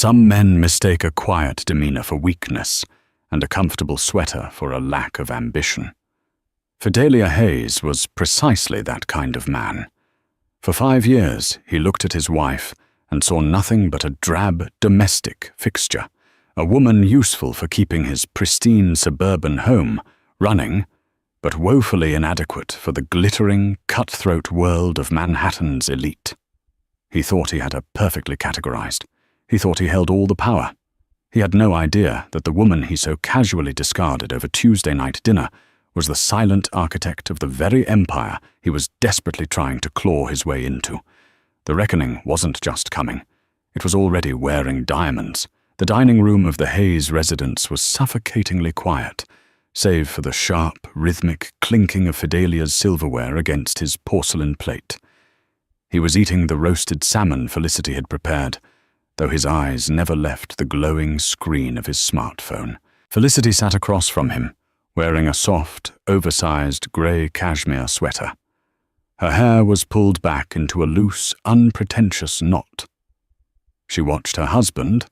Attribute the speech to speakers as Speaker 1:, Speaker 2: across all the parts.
Speaker 1: Some men mistake a quiet demeanor for weakness, and a comfortable sweater for a lack of ambition. Fidelia Hayes was precisely that kind of man. For 5 years, he looked at his wife and saw nothing but a drab domestic fixture, a woman useful for keeping his pristine suburban home running, but woefully inadequate for the glittering, cutthroat world of Manhattan's elite. He thought he had her perfectly categorized. He thought he held all the power. He had no idea that the woman he so casually discarded over Tuesday night dinner was the silent architect of the very empire he was desperately trying to claw his way into. The reckoning wasn't just coming. It was already wearing diamonds. The dining room of the Hayes residence was suffocatingly quiet, save for the sharp, rhythmic clinking of Fidelia's silverware against his porcelain plate. He was eating the roasted salmon Felicity had prepared, though his eyes never left the glowing screen of his smartphone. Felicity sat across from him, wearing a soft, oversized grey cashmere sweater. Her hair was pulled back into a loose, unpretentious knot. She watched her husband,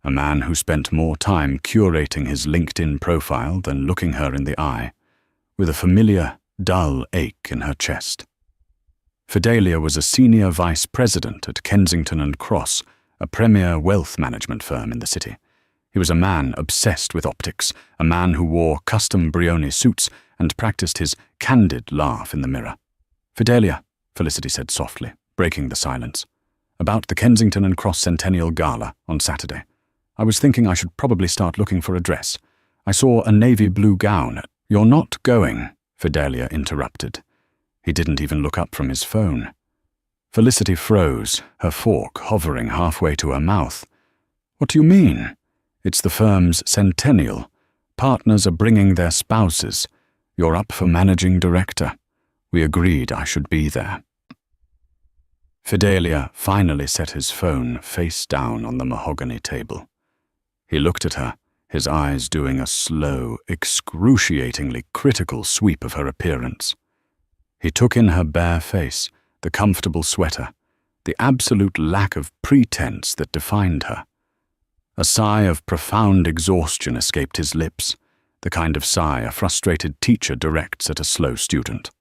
Speaker 1: a man who spent more time curating his LinkedIn profile than looking her in the eye, with a familiar, dull ache in her chest. Fidelia was a senior vice president at Kensington & Cross, a premier wealth management firm in the city. He was a man obsessed with optics, a man who wore custom Brioni suits and practiced his candid laugh in the mirror. "Fidelia," Felicity said softly, breaking the silence, "about the Kensington & Cross Centennial Gala on Saturday. I was thinking I should probably start looking for a dress. I saw a navy blue gown." "You're not going," Fidelia interrupted. He didn't even look up from his phone. Felicity froze, her fork hovering halfway to her mouth. "What do you mean? It's the firm's centennial. Partners are bringing their spouses. You're up for managing director. We agreed I should be there." Fidelia finally set his phone face down on the mahogany table. He looked at her, his eyes doing a slow, excruciatingly critical sweep of her appearance. He took in her bare face, the comfortable sweater, the absolute lack of pretense that defined her. A sigh of profound exhaustion escaped his lips, the kind of sigh a frustrated teacher directs at a slow student.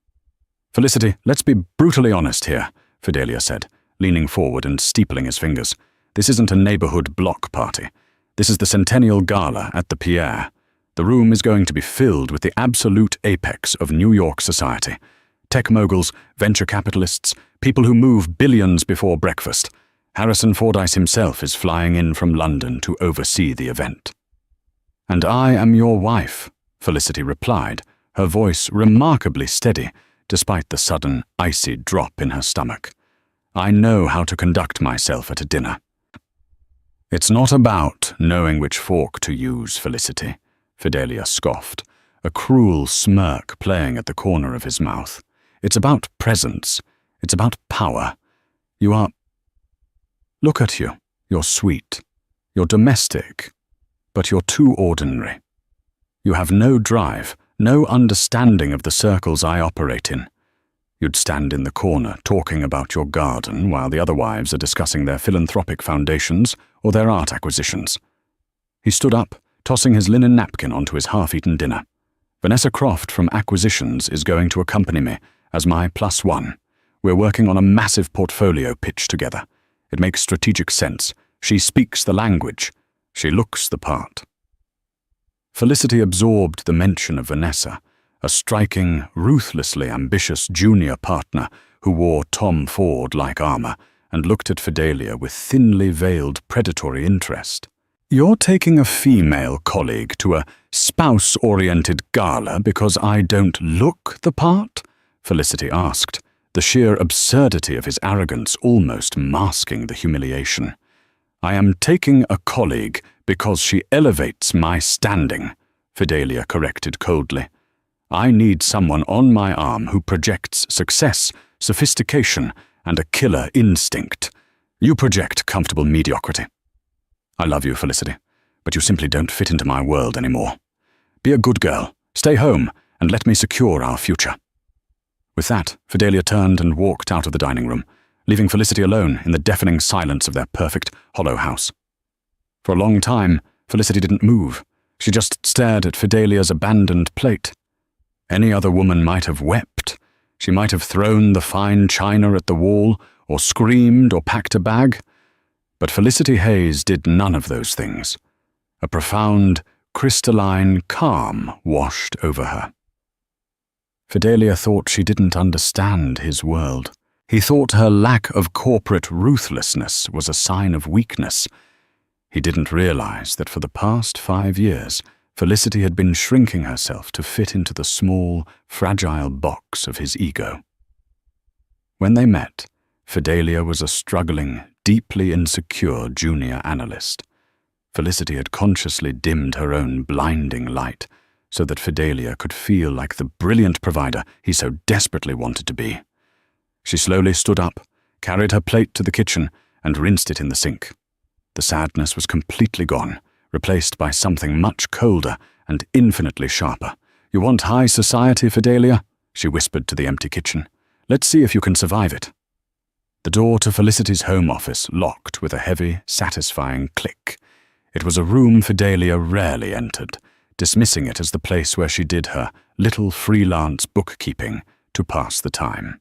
Speaker 1: "Felicity, let's be brutally honest here," Fidelia said, leaning forward and steepling his fingers. "This isn't a neighborhood block party. This is the Centennial Gala at the Pierre. The room is going to be filled with the absolute apex of New York society. Tech moguls, venture capitalists, people who move billions before breakfast. Harrison Fordyce himself is flying in from London to oversee the event." "And I am your wife," Felicity replied, her voice remarkably steady, despite the sudden, icy drop in her stomach. "I know how to conduct myself at a dinner." "It's not about knowing which fork to use, Felicity," Fidelia scoffed, a cruel smirk playing at the corner of his mouth. "It's about presence. It's about power. You are... Look at you. You're sweet. You're domestic. But you're too ordinary. You have no drive, no understanding of the circles I operate in. You'd stand in the corner talking about your garden while the other wives are discussing their philanthropic foundations or their art acquisitions." He stood up, tossing his linen napkin onto his half-eaten dinner. "Vanessa Croft from Acquisitions is going to accompany me as my +1. We're working on a massive portfolio pitch together. It makes strategic sense. She speaks the language. She looks the part." Felicity absorbed the mention of Vanessa, a striking, ruthlessly ambitious junior partner who wore Tom Ford-like armor and looked at Fidelia with thinly veiled predatory interest. "You're taking a female colleague to a spouse-oriented gala because I don't look the part?" Felicity asked, the sheer absurdity of his arrogance almost masking the humiliation. "I am taking a colleague because she elevates my standing," Fidelia corrected coldly. "I need someone on my arm who projects success, sophistication, and a killer instinct. You project comfortable mediocrity. I love you, Felicity, but you simply don't fit into my world anymore. Be a good girl, stay home, and let me secure our future." With that, Fidelia turned and walked out of the dining room, leaving Felicity alone in the deafening silence of their perfect, hollow house. For a long time, Felicity didn't move. She just stared at Fidelia's abandoned plate. Any other woman might have wept. She might have thrown the fine china at the wall, or screamed, or packed a bag. But Felicity Hayes did none of those things. A profound, crystalline calm washed over her. Fidelia thought she didn't understand his world. He thought her lack of corporate ruthlessness was a sign of weakness. He didn't realize that for the past 5 years, Felicity had been shrinking herself to fit into the small, fragile box of his ego. When they met, Fidelia was a struggling, deeply insecure junior analyst. Felicity had consciously dimmed her own blinding light so that Fidelia could feel like the brilliant provider he so desperately wanted to be. She slowly stood up, carried her plate to the kitchen, and rinsed it in the sink. The sadness was completely gone, replaced by something much colder and infinitely sharper. "You want high society, Fidelia?" she whispered to the empty kitchen. "Let's see if you can survive it." The door to Felicity's home office locked with a heavy, satisfying click. It was a room Fidelia rarely entered, dismissing it as the place where she did her little freelance bookkeeping to pass the time.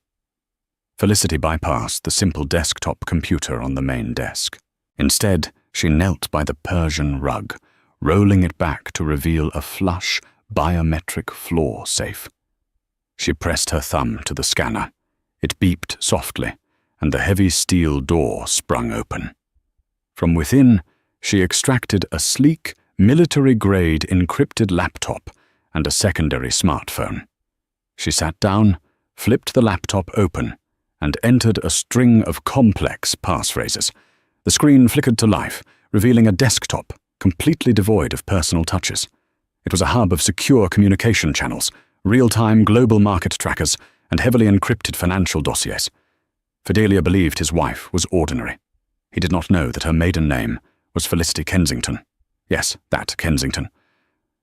Speaker 1: Felicity bypassed the simple desktop computer on the main desk. Instead, she knelt by the Persian rug, rolling it back to reveal a flush, biometric floor safe. She pressed her thumb to the scanner. It beeped softly, and the heavy steel door sprung open. From within, she extracted a sleek, military-grade encrypted laptop and a secondary smartphone. She sat down, flipped the laptop open, and entered a string of complex passphrases. The screen flickered to life, revealing a desktop completely devoid of personal touches. It was a hub of secure communication channels, real-time global market trackers, and heavily encrypted financial dossiers. Fidelia believed his wife was ordinary. He did not know that her maiden name was Felicity Kensington. Yes, that Kensington.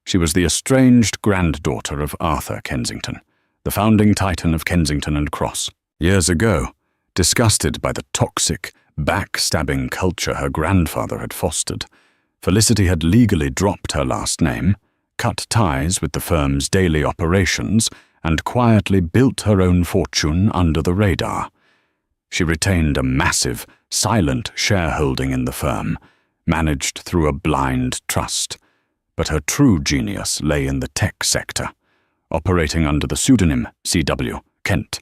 Speaker 1: She was the estranged granddaughter of Arthur Kensington, the founding titan of Kensington and Cross. Years ago, disgusted by the toxic, backstabbing culture her grandfather had fostered, Felicity had legally dropped her last name, cut ties with the firm's daily operations, and quietly built her own fortune under the radar. She retained a massive, silent shareholding in the firm, managed through a blind trust. But her true genius lay in the tech sector. Operating under the pseudonym C.W. Kent,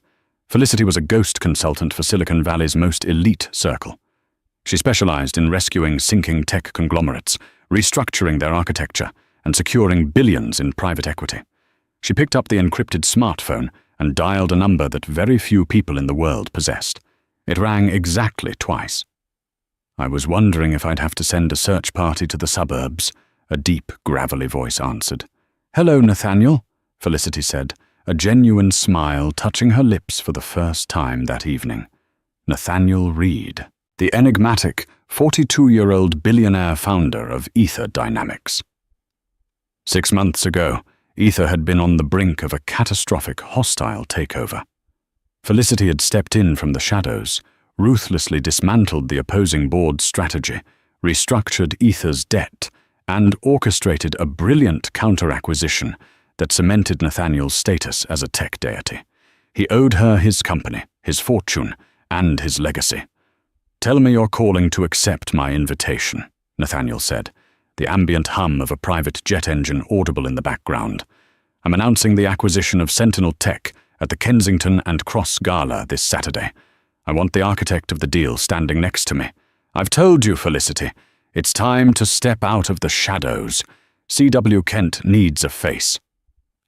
Speaker 1: Felicity was a ghost consultant for Silicon Valley's most elite circle. She specialized in rescuing sinking tech conglomerates, restructuring their architecture, and securing billions in private equity. She picked up the encrypted smartphone and dialed a number that very few people in the world possessed. It rang exactly twice. "I was wondering if I'd have to send a search party to the suburbs," a deep, gravelly voice answered. "Hello, Nathaniel," Felicity said, a genuine smile touching her lips for the first time that evening. Nathaniel Reed, the enigmatic 42-year-old billionaire founder of Ether Dynamics. 6 months ago, Ether had been on the brink of a catastrophic hostile takeover. Felicity had stepped in from the shadows, ruthlessly dismantled the opposing board's strategy, restructured Ether's debt, and orchestrated a brilliant counter-acquisition that cemented Nathaniel's status as a tech deity. He owed her his company, his fortune, and his legacy. "Tell me you're calling to accept my invitation," Nathaniel said, the ambient hum of a private jet engine audible in the background. "I'm announcing the acquisition of Sentinel Tech at the Kensington and Cross Gala this Saturday. I want the architect of the deal standing next to me. I've told you, Felicity, it's time to step out of the shadows. C.W. Kent needs a face."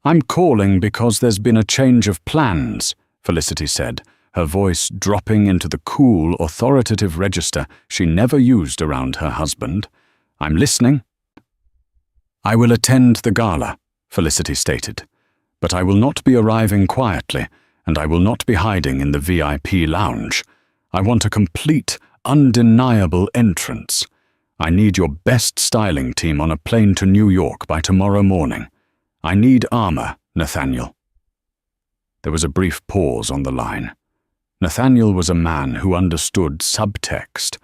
Speaker 1: "I'm calling because there's been a change of plans," Felicity said, her voice dropping into the cool, authoritative register she never used around her husband. "I'm listening." "I will attend the gala," Felicity stated, "but I will not be arriving quietly, and I will not be hiding in the VIP lounge. I want a complete, undeniable entrance. I need your best styling team on a plane to New York by tomorrow morning. I need armor, Nathaniel." There was a brief pause on the line. Nathaniel was a man who understood subtext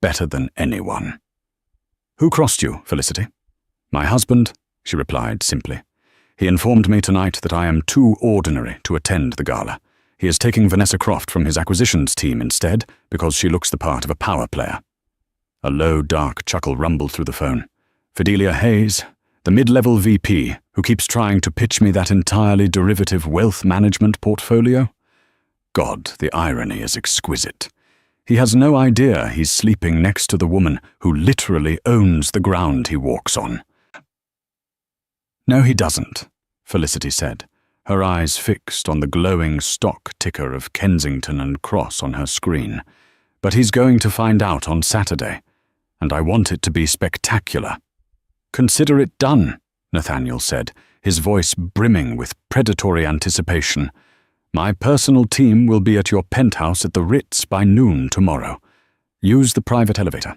Speaker 1: better than anyone. "Who crossed you, Felicity?" "My husband," she replied simply. "He informed me tonight that I am too ordinary to attend the gala. He is taking Vanessa Croft from his acquisitions team instead because she looks the part of a power player." A low, dark chuckle rumbled through the phone. "Fidelia Hayes, the mid-level VP who keeps trying to pitch me that entirely derivative wealth management portfolio? God, the irony is exquisite. He has no idea he's sleeping next to the woman who literally owns the ground he walks on." "No, he doesn't," Felicity said, her eyes fixed on the glowing stock ticker of Kensington and Cross on her screen. "But he's going to find out on Saturday, and I want it to be spectacular." "Consider it done," Nathaniel said, his voice brimming with predatory anticipation. "My personal team will be at your penthouse at the Ritz by noon tomorrow. Use the private elevator."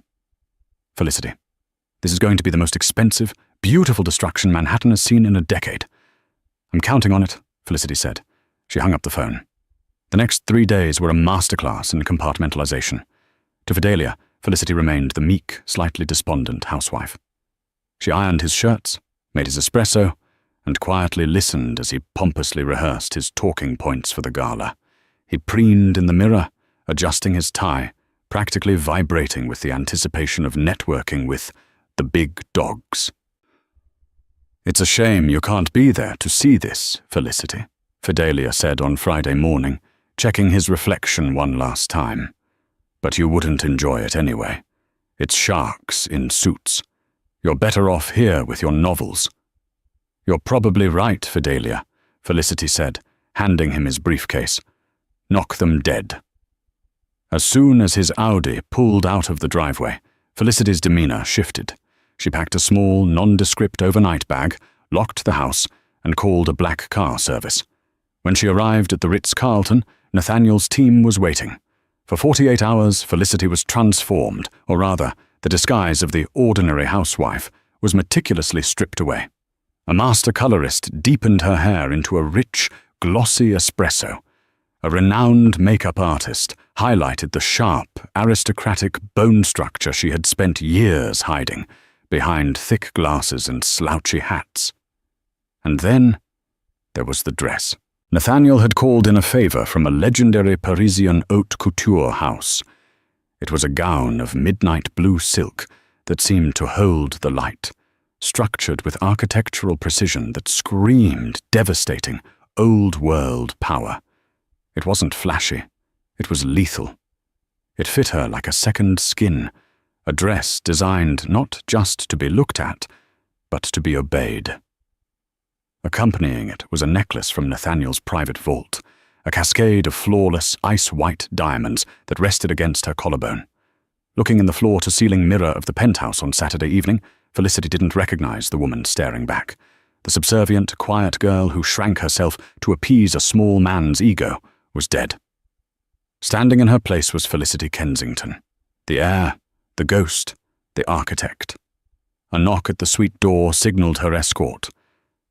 Speaker 1: "Felicity, this is going to be the most expensive, beautiful destruction Manhattan has seen in a decade." "I'm counting on it," Felicity said. She hung up the phone. The next 3 days were a masterclass in compartmentalization. To Fidelia, Felicity remained the meek, slightly despondent housewife. She ironed his shirts, made his espresso, and quietly listened as he pompously rehearsed his talking points for the gala. He preened in the mirror, adjusting his tie, practically vibrating with the anticipation of networking with the big dogs. "It's a shame you can't be there to see this, Felicity," Fidelia said on Friday morning, checking his reflection one last time. "But you wouldn't enjoy it anyway. It's sharks in suits. You're better off here with your novels." "You're probably right, Fidelia," Felicity said, handing him his briefcase. "Knock them dead." As soon as his Audi pulled out of the driveway, Felicity's demeanor shifted. She packed a small, nondescript overnight bag, locked the house, and called a black car service. When she arrived at the Ritz-Carlton, Nathaniel's team was waiting. For 48 hours, Felicity was transformed, or rather, the disguise of the ordinary housewife was meticulously stripped away. A master colorist deepened her hair into a rich, glossy espresso. A renowned makeup artist highlighted the sharp, aristocratic bone structure she had spent years hiding behind thick glasses and slouchy hats. And then there was the dress. Nathaniel had called in a favor from a legendary Parisian haute couture house. It was a gown of midnight blue silk that seemed to hold the light, structured with architectural precision that screamed devastating, old-world power. It wasn't flashy. It was lethal. It fit her like a second skin, a dress designed not just to be looked at, but to be obeyed. Accompanying it was a necklace from Nathaniel's private vault, a cascade of flawless, ice-white diamonds that rested against her collarbone. Looking in the floor-to-ceiling mirror of the penthouse on Saturday evening, Felicity didn't recognize the woman staring back. The subservient, quiet girl who shrank herself to appease a small man's ego was dead. Standing in her place was Felicity Kensington, the heir, the ghost, the architect. A knock at the suite door signaled her escort.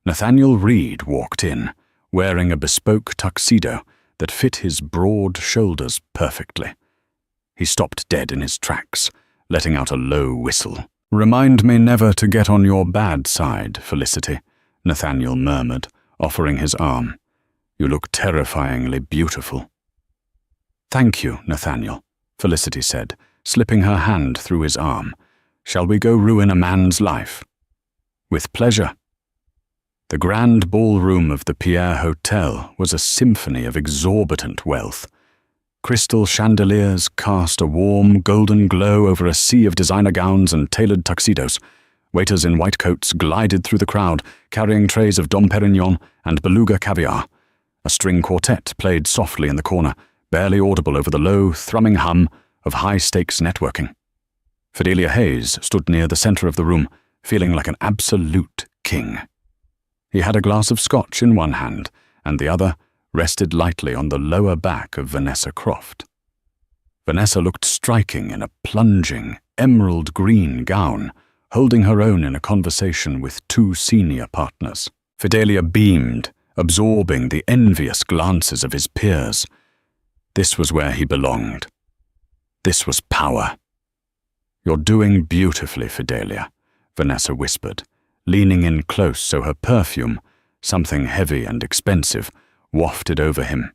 Speaker 1: Nathaniel Reed walked in, wearing a bespoke tuxedo that fit his broad shoulders perfectly. He stopped dead in his tracks, letting out a low whistle. "Remind me never to get on your bad side, Felicity," Nathaniel murmured, offering his arm. "You look terrifyingly beautiful." "Thank you, Nathaniel," Felicity said, slipping her hand through his arm. "Shall we go ruin a man's life?" "With pleasure." The grand ballroom of the Pierre Hotel was a symphony of exorbitant wealth. Crystal chandeliers cast a warm, golden glow over a sea of designer gowns and tailored tuxedos. Waiters in white coats glided through the crowd, carrying trays of Dom Perignon and beluga caviar. A string quartet played softly in the corner, barely audible over the low, thrumming hum of high-stakes networking. Fidelia Hayes stood near the center of the room, feeling like an absolute king. He had a glass of scotch in one hand, and the other rested lightly on the lower back of Vanessa Croft. Vanessa looked striking in a plunging, emerald green gown, holding her own in a conversation with two senior partners. Fidelia beamed, absorbing the envious glances of his peers. This was where he belonged. This was power. "You're doing beautifully, Fidelia," Vanessa whispered, leaning in close so her perfume, something heavy and expensive, wafted over him.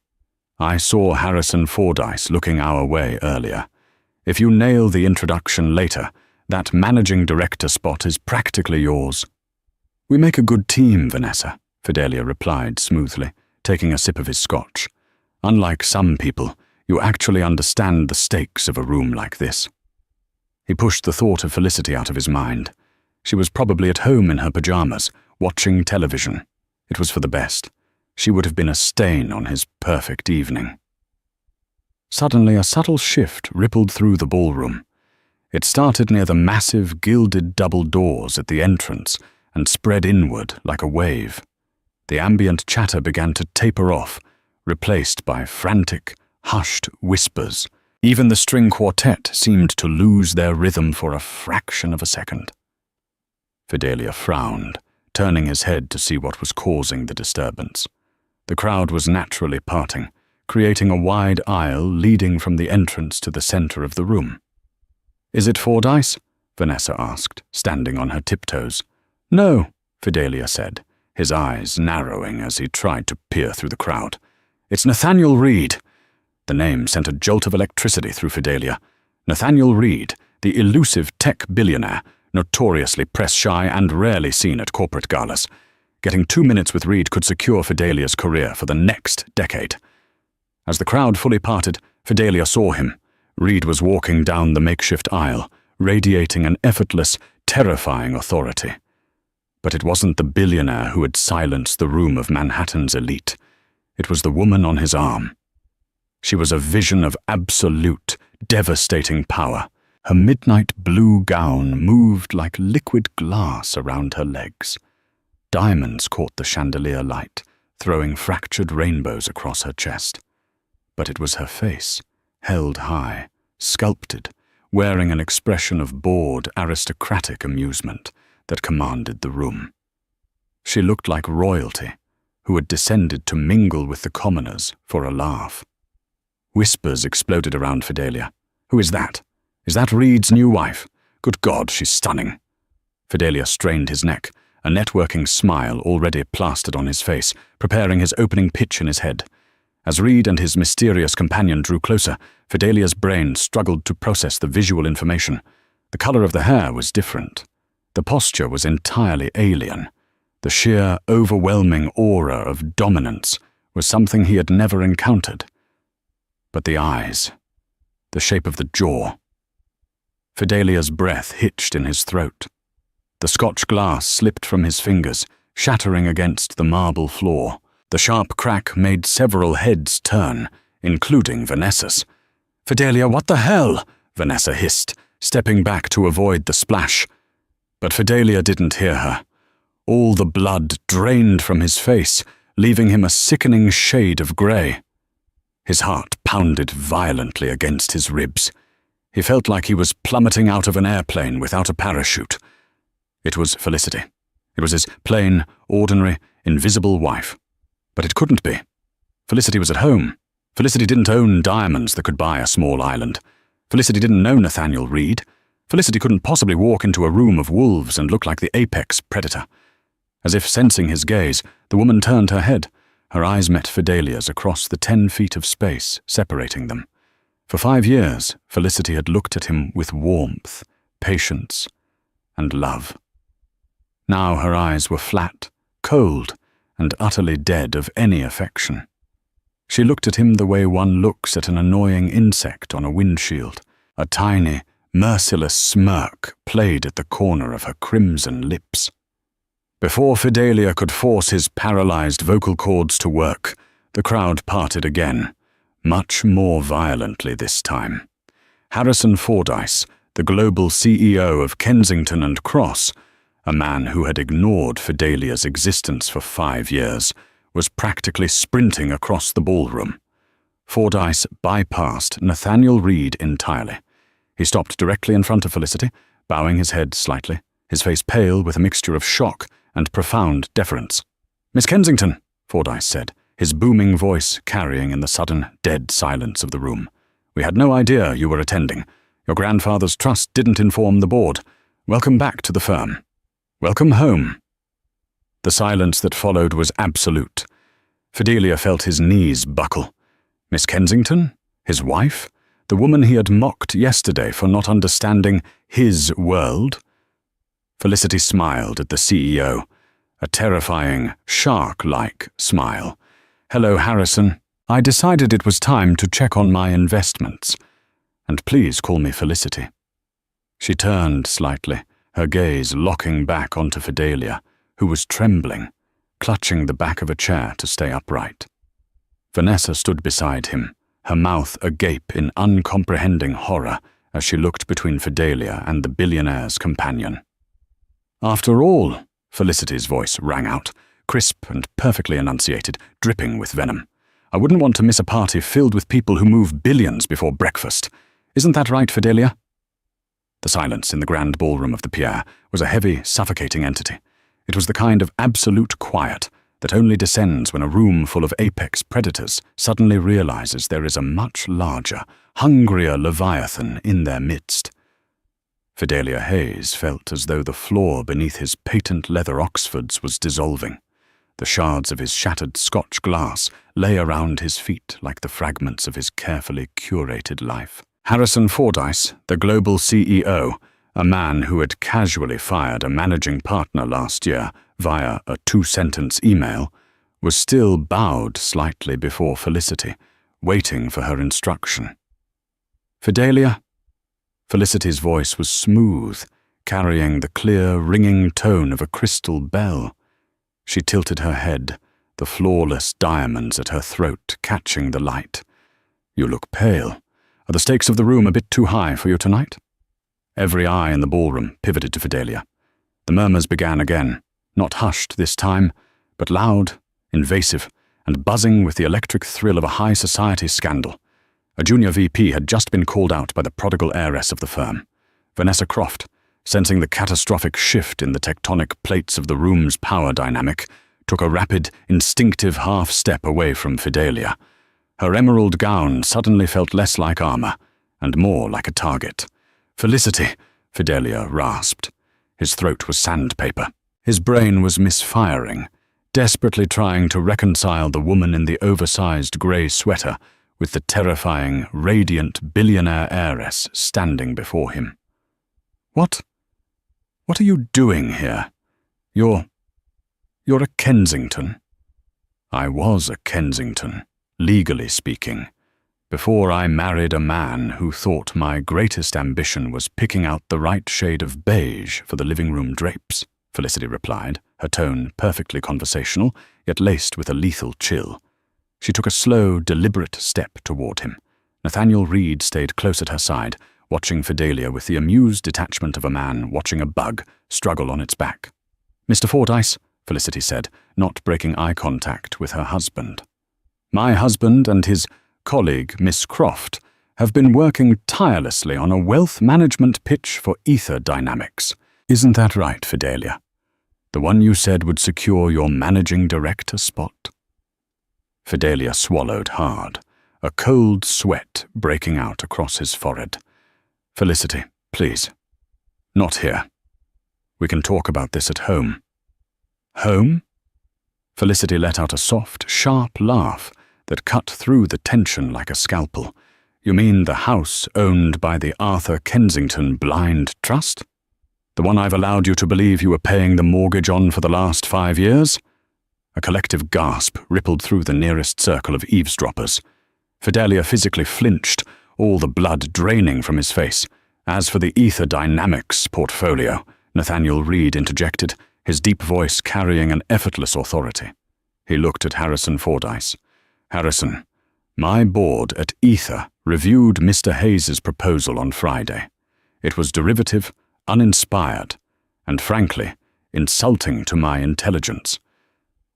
Speaker 1: "I saw Harrison Fordyce looking our way earlier. If you nail the introduction later, that managing director spot is practically yours." "We make a good team, Vanessa," Fidelia replied smoothly, taking a sip of his scotch. "Unlike some people, you actually understand the stakes of a room like this." He pushed the thought of Felicity out of his mind. She was probably at home in her pajamas, watching television. It was for the best. She would have been a stain on his perfect evening. Suddenly, a subtle shift rippled through the ballroom. It started near the massive, gilded double doors at the entrance and spread inward like a wave. The ambient chatter began to taper off, replaced by frantic, hushed whispers. Even the string quartet seemed to lose their rhythm for a fraction of a second. Fidelia frowned, turning his head to see what was causing the disturbance. The crowd was naturally parting, creating a wide aisle leading from the entrance to the center of the room. "Is it Fordyce?" Vanessa asked, standing on her tiptoes. "No," Fidelia said, his eyes narrowing as he tried to peer through the crowd. "It's Nathaniel Reed." The name sent a jolt of electricity through Fidelia. Nathaniel Reed, the elusive tech billionaire, notoriously press-shy and rarely seen at corporate galas. Getting 2 minutes with Reed could secure Fidelia's career for the next decade. As the crowd fully parted, Fidelia saw him. Reed was walking down the makeshift aisle, radiating an effortless, terrifying authority. But it wasn't the billionaire who had silenced the room of Manhattan's elite. It was the woman on his arm. She was a vision of absolute, devastating power. Her midnight blue gown moved like liquid glass around her legs. Diamonds caught the chandelier light, throwing fractured rainbows across her chest. But it was her face, held high, sculpted, wearing an expression of bored, aristocratic amusement that commanded the room. She looked like royalty, who had descended to mingle with the commoners for a laugh. Whispers exploded around Fidelia. "Who is that? Is that Reed's new wife? Good God, she's stunning." Fidelia strained his neck, a networking smile already plastered on his face, preparing his opening pitch in his head. As Reed and his mysterious companion drew closer, Fidelia's brain struggled to process the visual information. The color of the hair was different. The posture was entirely alien. The sheer, overwhelming aura of dominance was something he had never encountered. But the eyes, the shape of the jaw. Fidelia's breath hitched in his throat. The Scotch glass slipped from his fingers, shattering against the marble floor. The sharp crack made several heads turn, including Vanessa's. "Fidelia, what the hell?" Vanessa hissed, stepping back to avoid the splash. But Fidelia didn't hear her. All the blood drained from his face, leaving him a sickening shade of grey. His heart pounded violently against his ribs. He felt like he was plummeting out of an airplane without a parachute. It was Felicity. It was his plain, ordinary, invisible wife. But it couldn't be. Felicity was at home. Felicity didn't own diamonds that could buy a small island. Felicity didn't know Nathaniel Reed. Felicity couldn't possibly walk into a room of wolves and look like the apex predator. As if sensing his gaze, the woman turned her head. Her eyes met Fidelia's across the 10 feet of space separating them. For 5 years, Felicity had looked at him with warmth, patience, and love. Now her eyes were flat, cold, and utterly dead of any affection. She looked at him the way one looks at an annoying insect on a windshield. A tiny, merciless smirk played at the corner of her crimson lips. Before Fidelia could force his paralyzed vocal cords to work, the crowd parted again, much more violently this time. Harrison Fordyce, the global CEO of Kensington and Cross, a man who had ignored Fidelia's existence for 5 years, was practically sprinting across the ballroom. Fordyce bypassed Nathaniel Reed entirely. He stopped directly in front of Felicity, bowing his head slightly, his face pale with a mixture of shock and profound deference. "Miss Kensington," Fordyce said, his booming voice carrying in the sudden, dead silence of the room. "We had no idea you were attending. Your grandfather's trust didn't inform the board. Welcome back to the firm. Welcome home." The silence that followed was absolute. Fidelia felt his knees buckle. Miss Kensington? His wife? The woman he had mocked yesterday for not understanding his world? Felicity smiled at the CEO, a terrifying, shark-like smile. "Hello, Harrison. I decided it was time to check on my investments. And please call me Felicity." She turned slightly, her gaze locking back onto Fidelia, who was trembling, clutching the back of a chair to stay upright. Vanessa stood beside him, her mouth agape in uncomprehending horror as she looked between Fidelia and the billionaire's companion. "After all," Felicity's voice rang out, crisp and perfectly enunciated, dripping with venom, "I wouldn't want to miss a party filled with people who move billions before breakfast. Isn't that right, Fidelia?" The silence in the grand ballroom of the Pierre was a heavy, suffocating entity. It was the kind of absolute quiet that only descends when a room full of apex predators suddenly realizes there is a much larger, hungrier leviathan in their midst. Fidelia Hayes felt as though the floor beneath his patent leather Oxfords was dissolving. The shards of his shattered Scotch glass lay around his feet like the fragments of his carefully curated life. Harrison Fordyce, the global CEO, a man who had casually fired a managing partner last year via a 2-sentence email, was still bowed slightly before Felicity, waiting for her instruction. "Fidelia?" Felicity's voice was smooth, carrying the clear, ringing tone of a crystal bell. She tilted her head, the flawless diamonds at her throat catching the light. "You look pale. Are the stakes of the room a bit too high for you tonight?" Every eye in the ballroom pivoted to Fidelia. The murmurs began again, not hushed this time, but loud, invasive, and buzzing with the electric thrill of a high society scandal. A junior VP had just been called out by the prodigal heiress of the firm. Vanessa Croft, sensing the catastrophic shift in the tectonic plates of the room's power dynamic, took a rapid, instinctive half-step away from Fidelia. Her emerald gown suddenly felt less like armor, and more like a target. "Felicity," Fidelia rasped. His throat was sandpaper. His brain was misfiring, desperately trying to reconcile the woman in the oversized grey sweater with the terrifying, radiant billionaire heiress standing before him. What are you doing here? You're a Kensington." "I was a Kensington, legally speaking, before I married a man who thought my greatest ambition was picking out the right shade of beige for the living room drapes," Felicity replied, her tone perfectly conversational, yet laced with a lethal chill. She took a slow, deliberate step toward him. Nathaniel Reed stayed close at her side, watching Fidelia with the amused detachment of a man watching a bug struggle on its back. "Mr. Fordyce," Felicity said, not breaking eye contact with her husband. "My husband and his colleague, Miss Croft, have been working tirelessly on a wealth management pitch for ether dynamics. Isn't that right, Fidelia? The one you said would secure your managing director spot?" Fidelia swallowed hard, a cold sweat breaking out across his forehead. "Felicity, please. Not here. We can talk about this at home." "Home?" Felicity let out a soft, sharp laugh that cut through the tension like a scalpel. "You mean the house owned by the Arthur Kensington Blind Trust? The one I've allowed you to believe you were paying the mortgage on for the last 5 years?" A collective gasp rippled through the nearest circle of eavesdroppers. Fidelia physically flinched, all the blood draining from his face. "As for the Ether Dynamics portfolio," Nathaniel Reed interjected, his deep voice carrying an effortless authority. He looked at Harrison Fordyce. "Harrison, my board at Ether reviewed Mr. Hayes's proposal on Friday. It was derivative, uninspired, and frankly, insulting to my intelligence.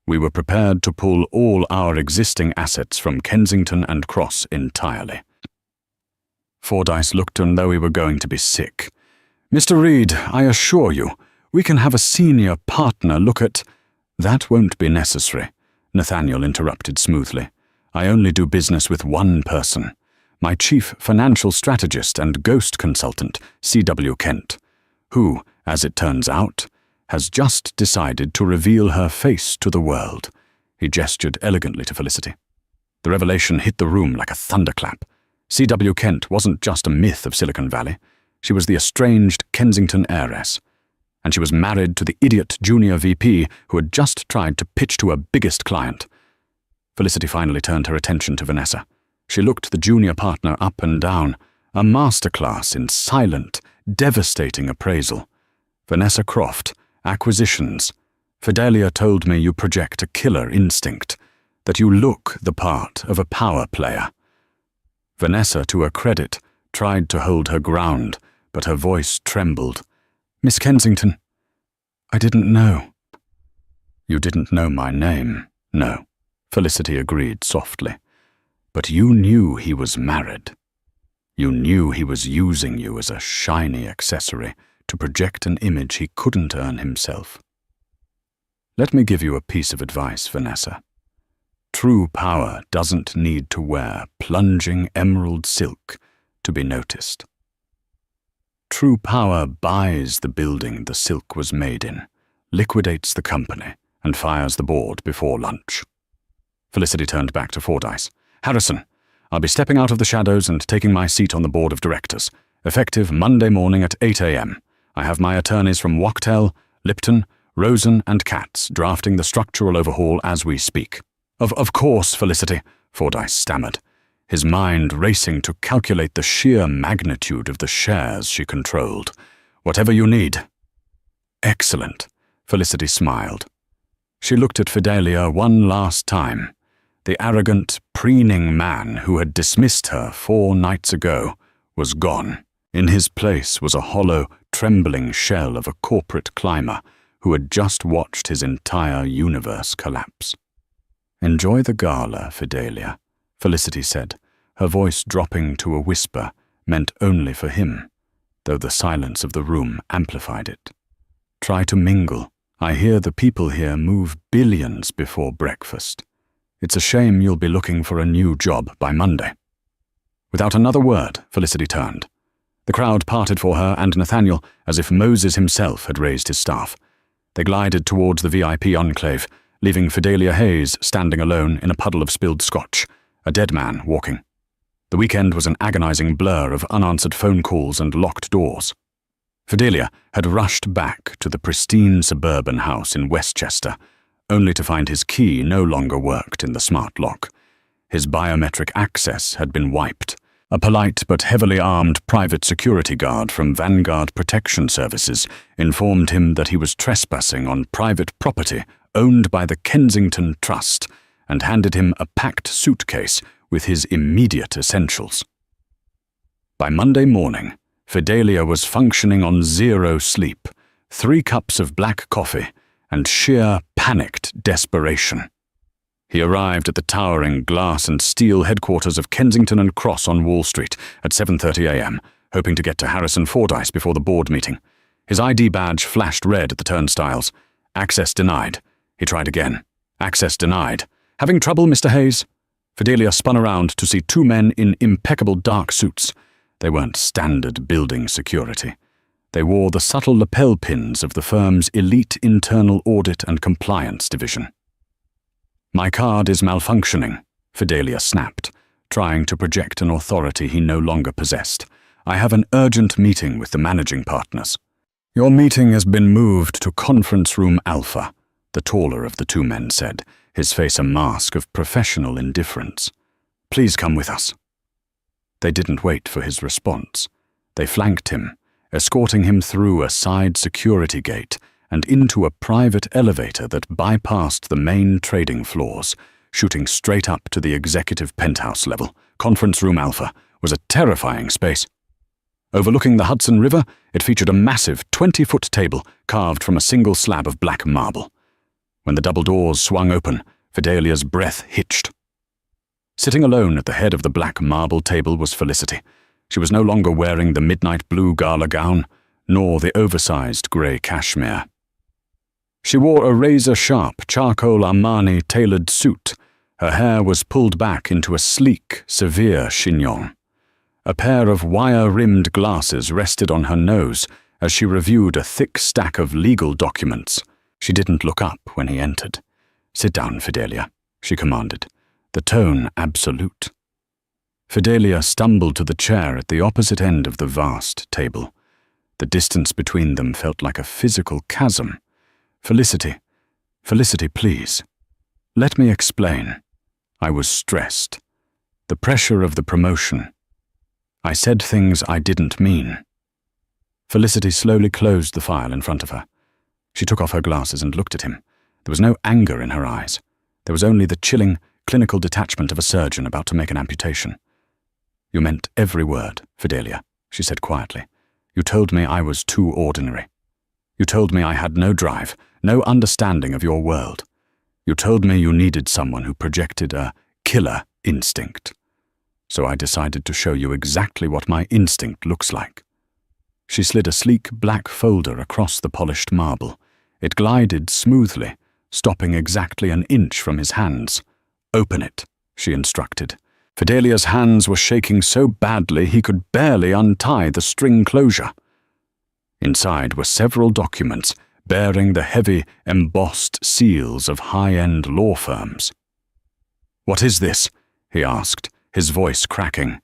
Speaker 1: We were prepared to pull all our existing assets from Kensington and Cross entirely." Fordyce looked as though he were going to be sick. "Mr. Reed, I assure you, we can have a senior partner look at—" "That won't be necessary," Nathaniel interrupted smoothly. "I only do business with one person. My chief financial strategist and ghost consultant, C.W. Kent, who, as it turns out, has just decided to reveal her face to the world. He gestured elegantly to Felicity. The revelation hit the room like a thunderclap. C.W. Kent wasn't just a myth of Silicon Valley. She was the estranged Kensington heiress. And she was married to the idiot junior VP who had just tried to pitch to her biggest client. Felicity finally turned her attention to Vanessa. She looked the junior partner up and down, a masterclass in silent, devastating appraisal. Vanessa Croft, acquisitions. Fidelia told me you project a killer instinct, that you look the part of a power player. Vanessa, to her credit, tried to hold her ground, but her voice trembled. Miss Kensington, I didn't know. You didn't know my name, no, Felicity agreed softly. But you knew he was married. You knew he was using you as a shiny accessory to project an image he couldn't earn himself. Let me give you a piece of advice, Vanessa. True power doesn't need to wear plunging emerald silk to be noticed. True power buys the building the silk was made in, liquidates the company, and fires the board before lunch. Felicity turned back to Fordyce. Harrison, I'll be stepping out of the shadows and taking my seat on the board of directors, effective Monday morning at 8 a.m. I have my attorneys from Wachtell, Lipton, Rosen, and Katz drafting the structural overhaul as we speak. Of course, Felicity, Fordyce stammered, his mind racing to calculate the sheer magnitude of the shares she controlled. Whatever you need. Excellent, Felicity smiled. She looked at Fidelia one last time. The arrogant, preening man who had dismissed her 4 nights ago was gone. In his place was a hollow, trembling shell of a corporate climber who had just watched his entire universe collapse. Enjoy the gala, Fidelia, Felicity said, her voice dropping to a whisper meant only for him, though the silence of the room amplified it. Try to mingle. I hear the people here move billions before breakfast. It's a shame you'll be looking for a new job by Monday. Without another word, Felicity turned. The crowd parted for her and Nathaniel as if Moses himself had raised his staff. They glided towards the VIP enclave, leaving Fidelia Hayes standing alone in a puddle of spilled scotch, a dead man walking. The weekend was an agonizing blur of unanswered phone calls and locked doors. Fidelia had rushed back to the pristine suburban house in Westchester, only to find his key no longer worked in the smart lock. His biometric access had been wiped. A polite but heavily armed private security guard from Vanguard Protection Services informed him that he was trespassing on private property owned by the Kensington Trust and handed him a packed suitcase with his immediate essentials. By Monday morning, Fidelia was functioning on 0 sleep, 3 cups of black coffee, and sheer panicked desperation. He arrived at the towering glass and steel headquarters of Kensington & Cross on Wall Street at 7:30 a.m., hoping to get to Harrison Fordyce before the board meeting. His ID badge flashed red at the turnstiles. Access denied. He tried again. Access denied. Having trouble, Mr. Hayes? Fidelia spun around to see 2 men in impeccable dark suits. They weren't standard building security. They wore the subtle lapel pins of the firm's elite internal audit and compliance division. My card is malfunctioning, Fidelia snapped, trying to project an authority he no longer possessed. I have an urgent meeting with the managing partners. Your meeting has been moved to Conference Room Alpha, the taller of the 2 men said, his face a mask of professional indifference. Please come with us. They didn't wait for his response. They flanked him, escorting him through a side security gate and into a private elevator that bypassed the main trading floors, shooting straight up to the executive penthouse level. Conference Room Alpha was a terrifying space. Overlooking the Hudson River, it featured a massive 20-foot table carved from a single slab of black marble. When the double doors swung open, Fidelia's breath hitched. Sitting alone at the head of the black marble table was Felicity. She was no longer wearing the midnight blue gala gown, nor the oversized grey cashmere. She wore a razor-sharp charcoal Armani-tailored suit. Her hair was pulled back into a sleek, severe chignon. A pair of wire-rimmed glasses rested on her nose as she reviewed a thick stack of legal documents. She didn't look up when he entered. "Sit down, Fidelia," she commanded, the tone absolute. Fidelia stumbled to the chair at the opposite end of the vast table. The distance between them felt like a physical chasm. Felicity, please. Let me explain. I was stressed. The pressure of the promotion. I said things I didn't mean. Felicity slowly closed the file in front of her. She took off her glasses and looked at him. There was no anger in her eyes. There was only the chilling, clinical detachment of a surgeon about to make an amputation. "You meant every word, Fidelia," she said quietly. "You told me I was too ordinary. You told me I had no drive, no understanding of your world. You told me you needed someone who projected a killer instinct. So I decided to show you exactly what my instinct looks like." She slid a sleek black folder across the polished marble. It glided smoothly, stopping exactly an inch from his hands. "Open it," she instructed. Fidelia's hands were shaking so badly he could barely untie the string closure. Inside were several documents bearing the heavy, embossed seals of high-end law firms. "What is this?" he asked, his voice cracking.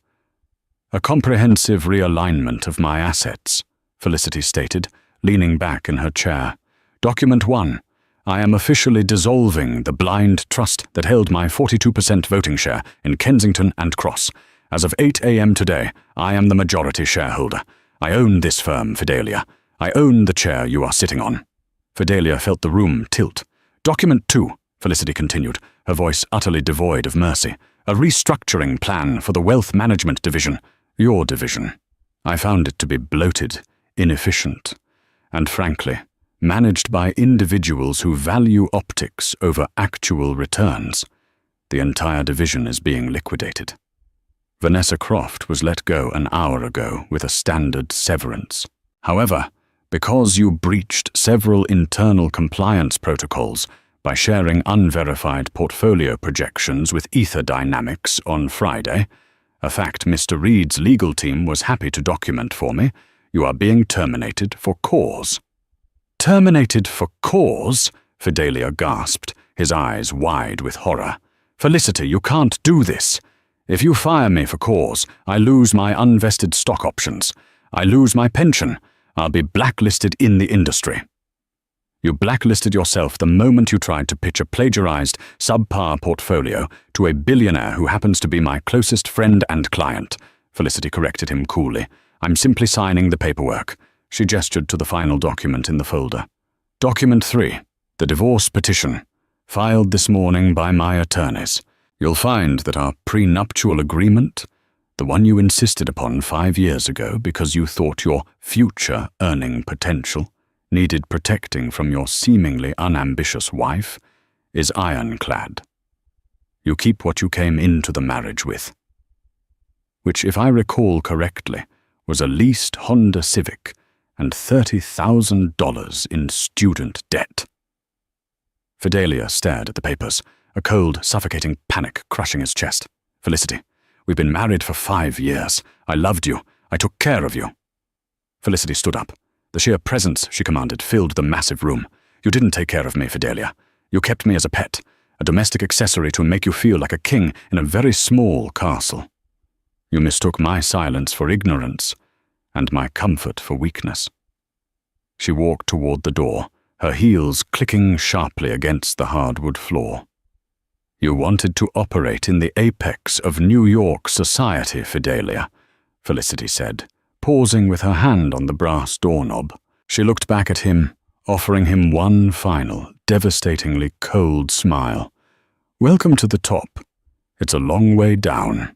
Speaker 1: "A comprehensive realignment of my assets," Felicity stated, leaning back in her chair. "Document 1. I am officially dissolving the blind trust that held my 42% voting share in Kensington and Cross. As of 8 a.m. today, I am the majority shareholder. I own this firm, Fidelia. I own the chair you are sitting on." Fidelia felt the room tilt. "Document 2, Felicity continued, her voice utterly devoid of mercy. "A restructuring plan for the wealth management division, your division. I found it to be bloated, inefficient, and frankly, managed by individuals who value optics over actual returns. The entire division is being liquidated. Vanessa Croft was let go an hour ago with a standard severance. However, because you breached several internal compliance protocols by sharing unverified portfolio projections with Ether Dynamics on Friday, a fact Mr. Reed's legal team was happy to document for me, you are being terminated for cause." "Terminated for cause?" Fidelia gasped, his eyes wide with horror. "Felicity, you can't do this. If you fire me for cause, I lose my unvested stock options. I lose my pension. I'll be blacklisted in the industry." "You blacklisted yourself the moment you tried to pitch a plagiarized, subpar portfolio to a billionaire who happens to be my closest friend and client," Felicity corrected him coolly. "I'm simply signing the paperwork." She gestured to the final document in the folder. "Document 3, the divorce petition, filed this morning by my attorneys. You'll find that our prenuptial agreement, the one you insisted upon 5 years ago because you thought your future earning potential needed protecting from your seemingly unambitious wife, is ironclad. You keep what you came into the marriage with, which, if I recall correctly, was a leased Honda Civic and $30,000 in student debt." Fidelia stared at the papers, a cold, suffocating panic crushing his chest. "Felicity, we've been married for 5 years. I loved you. I took care of you." Felicity stood up. The sheer presence, she commanded, filled the massive room. "You didn't take care of me, Fidelia. You kept me as a pet, a domestic accessory to make you feel like a king in a very small castle. You mistook my silence for ignorance, and my comfort for weakness." She walked toward the door, her heels clicking sharply against the hardwood floor. "You wanted to operate in the apex of New York society, Fidelia," Felicity said, pausing with her hand on the brass doorknob. She looked back at him, offering him one final, devastatingly cold smile. "Welcome to the top. It's a long way down."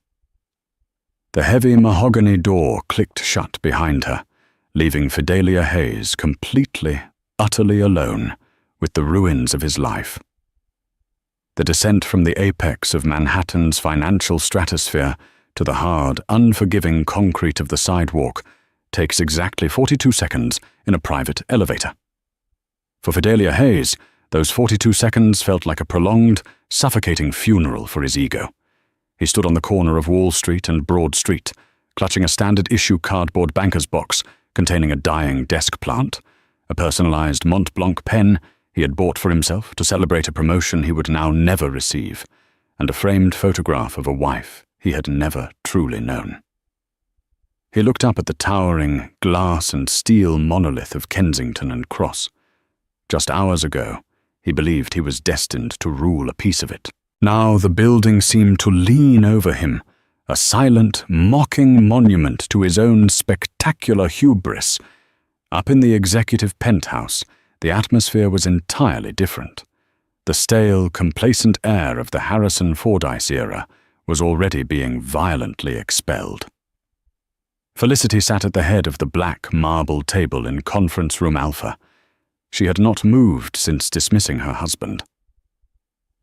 Speaker 1: The heavy mahogany door clicked shut behind her, leaving Fidelia Hayes completely, utterly alone with the ruins of his life. The descent from the apex of Manhattan's financial stratosphere to the hard, unforgiving concrete of the sidewalk takes exactly 42 seconds in a private elevator. For Fidelia Hayes, those 42 seconds felt like a prolonged, suffocating funeral for his ego. He stood on the corner of Wall Street and Broad Street, clutching a standard-issue cardboard banker's box containing a dying desk plant, a personalized Mont Blanc pen he had bought for himself to celebrate a promotion he would now never receive, and a framed photograph of a wife he had never truly known. He looked up at the towering glass and steel monolith of Kensington and Cross. Just hours ago, he believed he was destined to rule a piece of it. Now the building seemed to lean over him, a silent, mocking monument to his own spectacular hubris. Up in the executive penthouse, the atmosphere was entirely different. The stale, complacent air of the Harrison Fordyce era was already being violently expelled. Felicity sat at the head of the black marble table in Conference Room Alpha. She had not moved since dismissing her husband.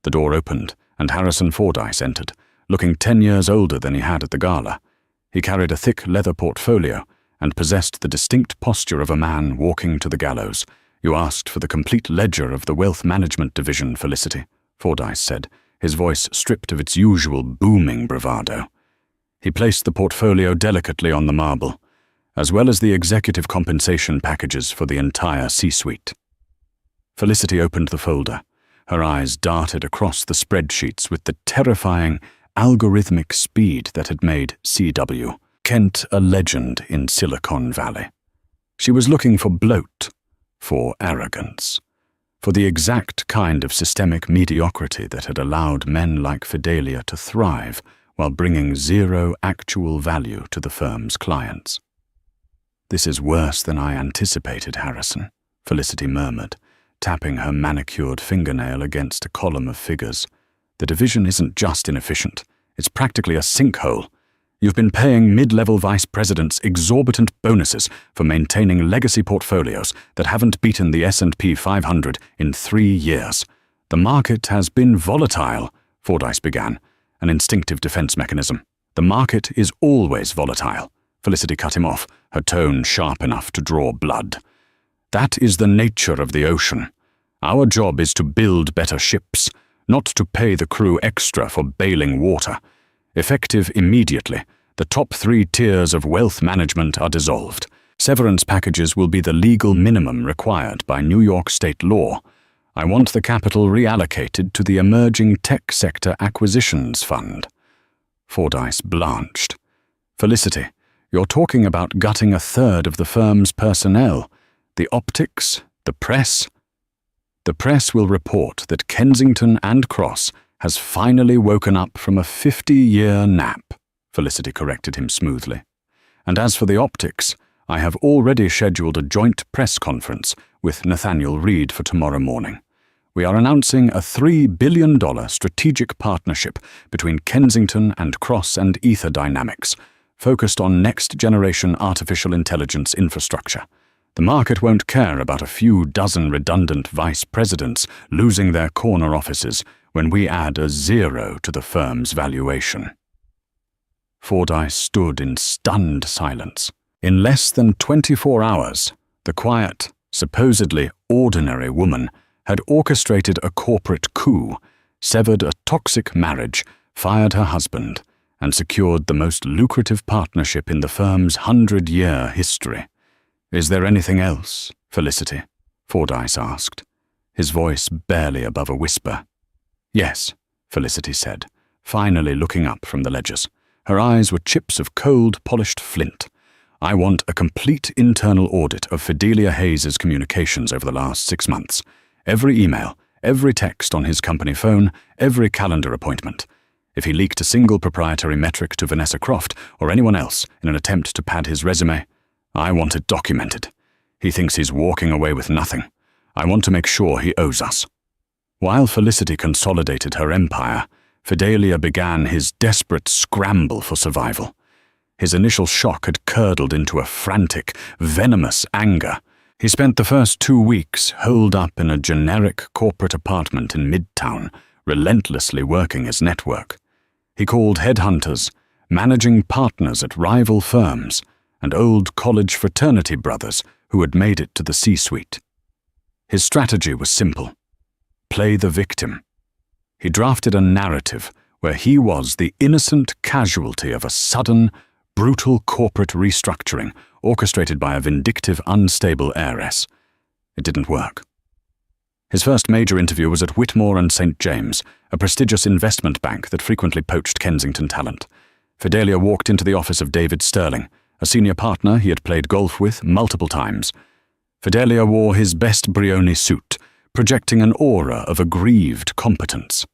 Speaker 1: The door opened, and Harrison Fordyce entered, looking 10 years older than he had at the gala. He carried a thick leather portfolio and possessed the distinct posture of a man walking to the gallows. "You asked for the complete ledger of the Wealth Management Division, Felicity," Fordyce said, his voice stripped of its usual booming bravado. He placed the portfolio delicately on the marble, as well as the executive compensation packages for the entire C-suite. Felicity opened the folder. Her eyes darted across the spreadsheets with the terrifying, algorithmic speed that had made C.W. Kent a legend in Silicon Valley. She was looking for bloat, for arrogance, for the exact kind of systemic mediocrity that had allowed men like Fidelia to thrive while bringing zero actual value to the firm's clients. "This is worse than I anticipated, Harrison," Felicity murmured, tapping her manicured fingernail against a column of figures. "The division isn't just inefficient, it's practically a sinkhole. You've been paying mid-level vice presidents exorbitant bonuses for maintaining legacy portfolios that haven't beaten the S&P 500 in 3 years. The market has been volatile," Fordyce began, an instinctive defense mechanism. "The market is always volatile," Felicity cut him off, her tone sharp enough to draw blood. "That is the nature of the ocean. Our job is to build better ships, not to pay the crew extra for bailing water. Effective immediately, the top 3 tiers of wealth management are dissolved. Severance packages will be the legal minimum required by New York state law. I want the capital reallocated to the Emerging Tech Sector Acquisitions Fund." Fordyce blanched. "Felicity, you're talking about gutting 1/3 of the firm's personnel. The optics, the press. The press will report that Kensington and Cross has finally woken up from a 50-year nap," Felicity corrected him smoothly. "And as for the optics, I have already scheduled a joint press conference with Nathaniel Reed for tomorrow morning. We are announcing a $3 billion strategic partnership between Kensington and Cross and Ether Dynamics, focused on next-generation artificial intelligence infrastructure. The market won't care about a few dozen redundant vice presidents losing their corner offices when we add a 0 to the firm's valuation." Fordyce stood in stunned silence. In less than 24 hours, the quiet, supposedly ordinary woman had orchestrated a corporate coup, severed a toxic marriage, fired her husband, and secured the most lucrative partnership in the firm's 100-year history. "Is there anything else, Felicity?" Fordyce asked, his voice barely above a whisper. "Yes," Felicity said, finally looking up from the ledgers. Her eyes were chips of cold, polished flint. "I want a complete internal audit of Fidelia Hayes' communications over the last 6 months. Every email, every text on his company phone, every calendar appointment. If he leaked a single proprietary metric to Vanessa Croft or anyone else in an attempt to pad his resume, I want it documented. He thinks he's walking away with nothing. I want to make sure he owes us." While Felicity consolidated her empire, Fidelia began his desperate scramble for survival. His initial shock had curdled into a frantic, venomous anger. He spent the first 2 weeks holed up in a generic corporate apartment in Midtown, relentlessly working his network. He called headhunters, managing partners at rival firms, and old college fraternity brothers who had made it to the C-suite. His strategy was simple: play the victim. He drafted a narrative where he was the innocent casualty of a sudden, brutal corporate restructuring orchestrated by a vindictive, unstable heiress. It didn't work. His first major interview was at Whitmore and St. James, a prestigious investment bank that frequently poached Kensington talent. Fidelia walked into the office of David Sterling, a senior partner he had played golf with multiple times. Fidelia wore his best Brioni suit, projecting an aura of aggrieved competence.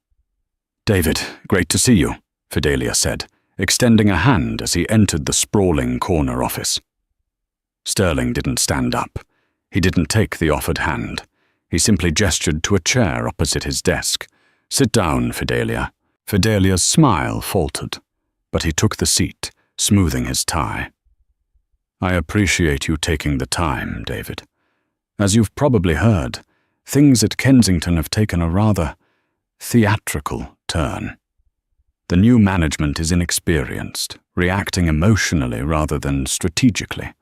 Speaker 1: "David, great to see you," Fidelia said, extending a hand as he entered the sprawling corner office. Sterling didn't stand up. He didn't take the offered hand. He simply gestured to a chair opposite his desk. "Sit down, Fidelia." Fidelia's smile faltered, but he took the seat, smoothing his tie. "I appreciate you taking the time, David. As you've probably heard, things at Kensington have taken a rather theatrical turn. The new management is inexperienced, reacting emotionally rather than strategically.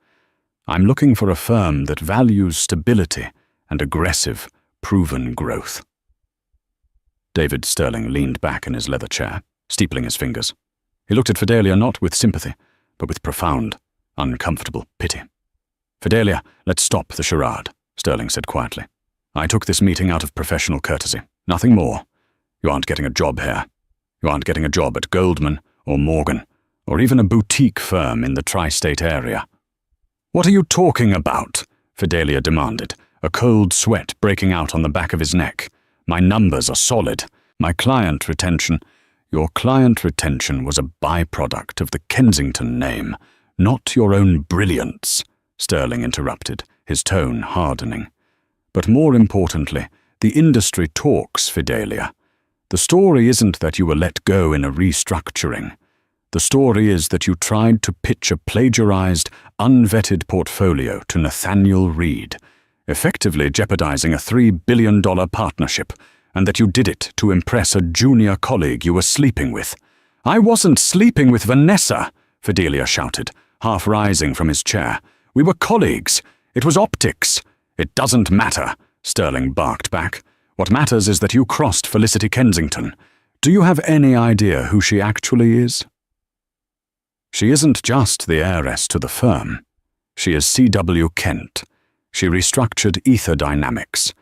Speaker 1: I'm looking for a firm that values stability and aggressive, proven growth." David Sterling leaned back in his leather chair, steepling his fingers. He looked at Fidelia not with sympathy, but with profound, uncomfortable pity. "Fidelia, let's stop the charade," Sterling said quietly. "I took this meeting out of professional courtesy, nothing more. You aren't getting a job here. You aren't getting a job at Goldman or Morgan, or even a boutique firm in the tri-state area." "What are you talking about?" Fidelia demanded, a cold sweat breaking out on the back of his neck. "My numbers are solid. My client retention—" "Your client retention was a byproduct of the Kensington name, not your own brilliance," Sterling interrupted, his tone hardening. "But more importantly, the industry talks, Fidelia. The story isn't that you were let go in a restructuring. The story is that you tried to pitch a plagiarized, unvetted portfolio to Nathaniel Reed, effectively jeopardizing a $3 billion partnership, and that you did it to impress a junior colleague you were sleeping with." "I wasn't sleeping with Vanessa," Fidelia shouted, half rising from his chair. "We were colleagues. It was optics." "It doesn't matter," Sterling barked back. "What matters is that you crossed Felicity Kensington. Do you have any idea who she actually is?" "She isn't just the heiress to the firm. She is C.W. Kent. She restructured Ether Dynamics.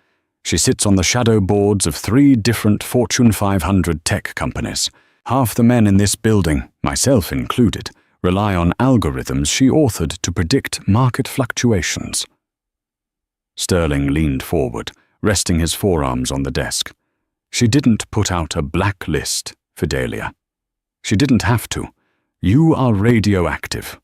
Speaker 1: She sits on the shadow boards of 3 different Fortune 500 tech companies. Half the men in this building, myself included, rely on algorithms she authored to predict market fluctuations." Sterling leaned forward, resting his forearms on the desk. "She didn't put out a blacklist, Fidelia. She didn't have to. You are radioactive.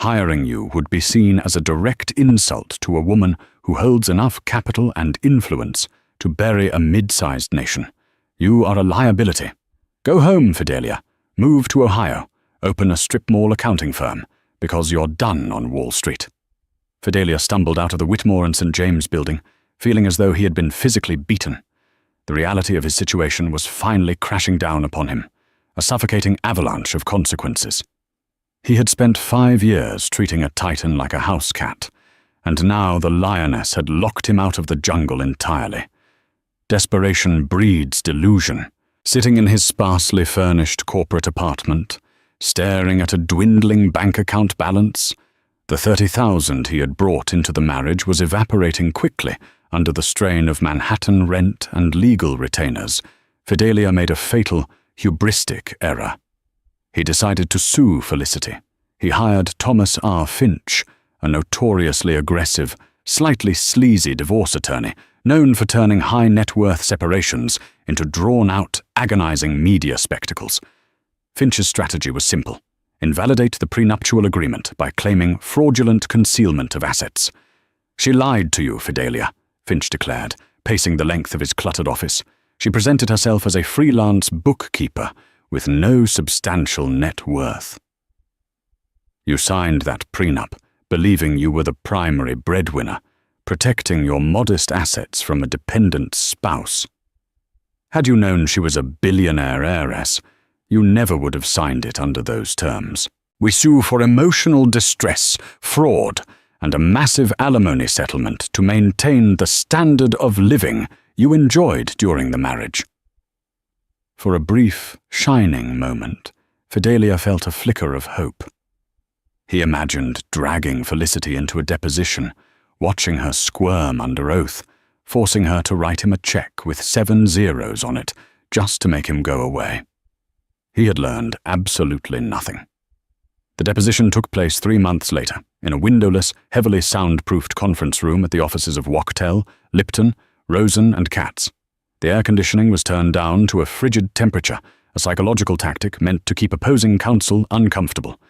Speaker 1: Hiring you would be seen as a direct insult to a woman who holds enough capital and influence to bury a mid-sized nation. You are a liability. Go home, Fidelia. Move to Ohio. Open a strip mall accounting firm, because you're done on Wall Street." Fidelia stumbled out of the Whitmore and St. James building, feeling as though he had been physically beaten. The reality of his situation was finally crashing down upon him, a suffocating avalanche of consequences. He had spent 5 years treating a titan like a house cat, and now the lioness had locked him out of the jungle entirely. Desperation breeds delusion. Sitting in his sparsely furnished corporate apartment, staring at a dwindling bank account balance, the $30,000 he had brought into the marriage was evaporating quickly under the strain of Manhattan rent and legal retainers. Fidelia made a fatal, hubristic error. He decided to sue Felicity. He hired Thomas R. Finch, a notoriously aggressive, slightly sleazy divorce attorney, known for turning high-net-worth separations into drawn-out, agonizing media spectacles. Finch's strategy was simple: invalidate the prenuptial agreement by claiming fraudulent concealment of assets. "She lied to you, Fidelia," Finch declared, pacing the length of his cluttered office. "She presented herself as a freelance bookkeeper with no substantial net worth. You signed that prenup, believing you were the primary breadwinner, protecting your modest assets from a dependent spouse. Had you known she was a billionaire heiress, you never would have signed it under those terms. We sue for emotional distress, fraud, and a massive alimony settlement to maintain the standard of living you enjoyed during the marriage." For a brief, shining moment, Fidelia felt a flicker of hope. He imagined dragging Felicity into a deposition, watching her squirm under oath, forcing her to write him a check with 7 zeros on it just to make him go away. He had learned absolutely nothing. The deposition took place 3 months later, in a windowless, heavily soundproofed conference room at the offices of Wachtell, Lipton, Rosen and Katz. The air conditioning was turned down to a frigid temperature, a psychological tactic meant to keep opposing counsel uncomfortable.